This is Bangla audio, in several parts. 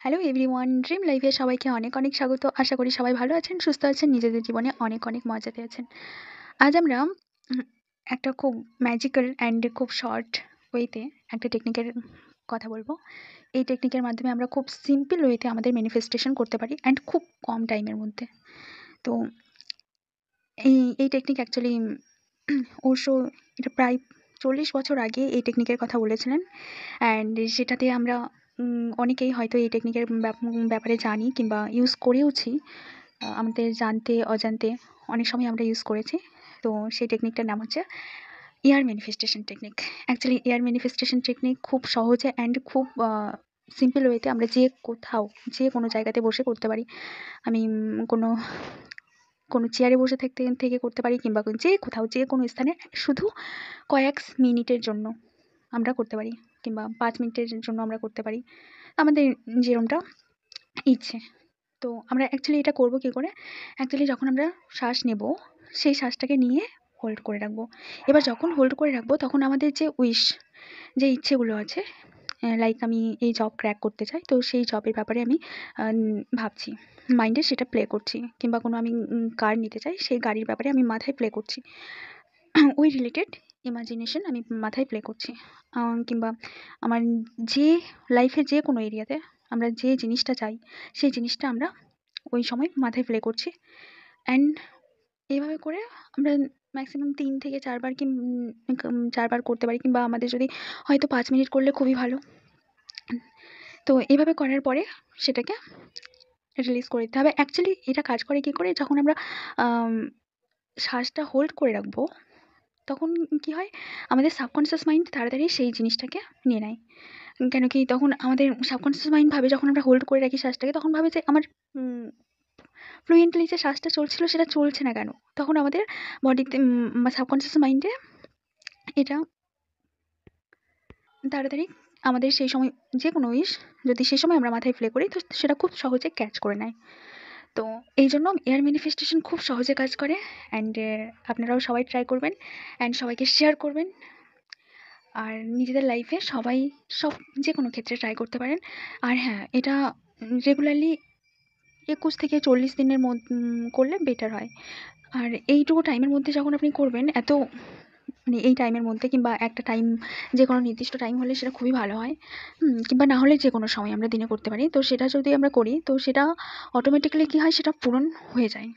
হ্যালো এভরিওয়ান, ড্রিম লাইফে সবাইকে অনেক অনেক স্বাগত। আশা করি সবাই ভালো আছেন, সুস্থ আছেন, নিজেদের জীবনে অনেক অনেক মজাতে আছেন। আজ আমরা একটা খুব ম্যাজিক্যাল অ্যান্ড খুব শর্ট ওয়েতে একটা টেকনিকের কথা বলবো। এই টেকনিকের মাধ্যমে আমরা খুব সিম্পল ওয়েতে আমাদের ম্যানিফেস্টেশন করতে পারি অ্যান্ড খুব কম টাইমের মধ্যে। তো এই টেকনিক অ্যাকচুয়ালি অবশ্য এটা প্রায় 40 বছর আগে এই টেকনিকের কথা বলেছিলেন। অ্যান্ড সেটাতে আমরা অনেকেই হয়তো এই টেকনিকের ব্যাপারে জানি কিংবা ইউজ করেওছি। আমাদের জানতে অজান্তে অনেক সময় আমরা ইউজ করেছি। তো সেই টেকনিকটার নাম হচ্ছে air manifestation technique. Actually air manifestation technique খুব সহজে অ্যান্ড খুব সিম্পল ওয়েতে আমরা যে কোনো জায়গাতে বসে করতে পারি। আমি কোনো চেয়ারে বসে থেকে করতে পারি কিংবা কোথাও যে কোনো স্থানে শুধু কয়েক মিনিটের জন্য আমরা করতে পারি কিংবা 5 মিনিটের জন্য আমরা করতে পারি, আমাদের যেরমটা ইচ্ছে। তো আমরা অ্যাকচুয়ালি এটা করবো কী করে? অ্যাকচুয়ালি যখন আমরা শ্বাস নেব, সেই শ্বাসটাকে নিয়ে হোল্ড করে রাখবো। এবার যখন হোল্ড করে রাখবো তখন আমাদের যে ইচ্ছেগুলো আছে, লাইক আমি এই জব ক্র্যাক করতে চাই, তো সেই জবের ব্যাপারে আমি ভাবছি, মাইন্ডে সেটা প্লে করছি, কিংবা কোনো আমি কার নিতে চাই, সেই গাড়ির ব্যাপারে আমি মাথায় প্লে করছি। ওই রিলেটেড ইমাজিনেশন আমি মাথায় প্লে করছি। কিংবা আমার যে লাইফের যে কোনো এরিয়াতে আমরা যে জিনিসটা চাই, সেই জিনিসটা আমরা ওই সময় মাথায় প্লে করছি। অ্যান্ড এভাবে করে আমরা ম্যাক্সিমাম 3 থেকে 4 বার 4 বার করতে পারি, কিংবা আমাদের যদি হয়তো 5 মিনিট করলে খুবই ভালো। তো এভাবে করার পরে সেটাকে রিলিজ করে দিতে হবে। অ্যাকচুয়ালি এটা কাজ করে কী করে? যখন আমরা শ্বাসটা হোল্ড করে রাখবো, তখন কি হয়, আমাদের সাবকনসিয়াস মাইন্ড তাড়াতাড়ি সেই জিনিসটাকে নিয়ে নেয়। কেন কি, তখন আমাদের সাবকনসিয়াস মাইন্ড ভাবে, যখন আমরা হোল্ড করে রাখি শ্বাসটাকে, তখন ভাবে যে আমার ফ্লুয়েন্টলি যে শ্বাসটা চলছিল সেটা চলছে না কেন? তখন আমাদের বডিতে সাবকনসিয়াস মাইন্ডে এটা তাড়াতাড়ি আমাদের সেই সময় যে কোনো যদি সেই সময় আমরা মাথায় প্লে করি, তো সেটা খুব সহজে ক্যাচ করে নেয়। তো এই জন্য এয়ার ম্যানিফেস্টেশন খুব সহজে কাজ করে। অ্যান্ড আপনারাও সবাই ট্রাই করবেন অ্যান্ড সবাইকে শেয়ার করবেন। আর নিজেদের লাইফে সবাই যে কোনো ক্ষেত্রে ট্রাই করতে পারেন। আর হ্যাঁ, এটা রেগুলারলি 21 থেকে 40 দিনের করলে বেটার হয়। আর এইটুকু টাইমের মধ্যে যখন আপনি করবেন, মানে এই টাইমের মধ্যে, কিংবা একটা টাইম, যে কোনো নির্দিষ্ট টাইম হলে সেটা খুবই ভালো হয়। কিংবা না হলে যে কোনো সময় আমরা দিনে করতে পারি। তো সেটা যদি আমরা করি, তো সেটা অটোমেটিক্যালি কী হয়, সেটা পূরণ হয়ে যায়।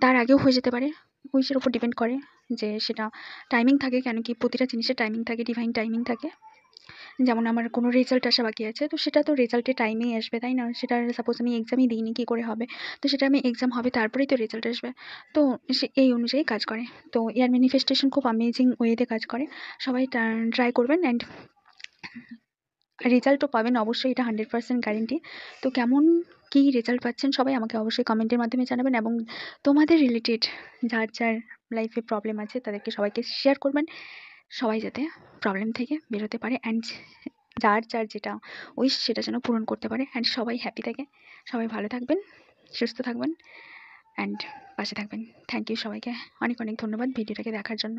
তার আগেও হয়ে যেতে পারে, উইশের উপর ডিপেন্ড করে যে সেটা টাইমিং থাকে। কেন কি, প্রতিটা জিনিসের টাইমিং থাকে, ডিভাইন টাইমিং থাকে। যেমন আমার কোনো রেজাল্ট আসা বাকি আছে, তো সেটা তো রেজাল্টের টাইমেই আসবে, তাই না? সেটা সাপোজ আমি এক্সামই দিইনি, কী করে হবে? তো সেটা আমি এক্সাম হবে, তারপরেই তো রেজাল্ট আসবে। তো এই অনুযায়ী কাজ করে। তো এয়ার ম্যানিফেস্টেশন খুব অ্যামেজিং ওয়েতে কাজ করে। সবাই ট্রাই করবেন অ্যান্ড রেজাল্টও পাবেন অবশ্যই, এটা 100% গ্যারেন্টি। তো কেমন কী রেজাল্ট পাচ্ছেন সবাই আমাকে অবশ্যই কমেন্টের মাধ্যমে জানাবেন, এবং তোমাদের রিলেটেড যার লাইফে প্রবলেম আছে তাদেরকে সবাইকে শেয়ার করবেন, সবাই যাতে প্রবলেম থেকে বেরোতে পারে অ্যান্ড যার যেটা সেটা যেন পূরণ করতে পারে, অ্যান্ড সবাই হ্যাপি থাকে। সবাই ভালো থাকবেন, সুস্থ থাকবেন অ্যান্ড পাশে থাকবেন। থ্যাংক ইউ সবাইকে, অনেক অনেক ধন্যবাদ ভিডিওটাকে দেখার জন্য।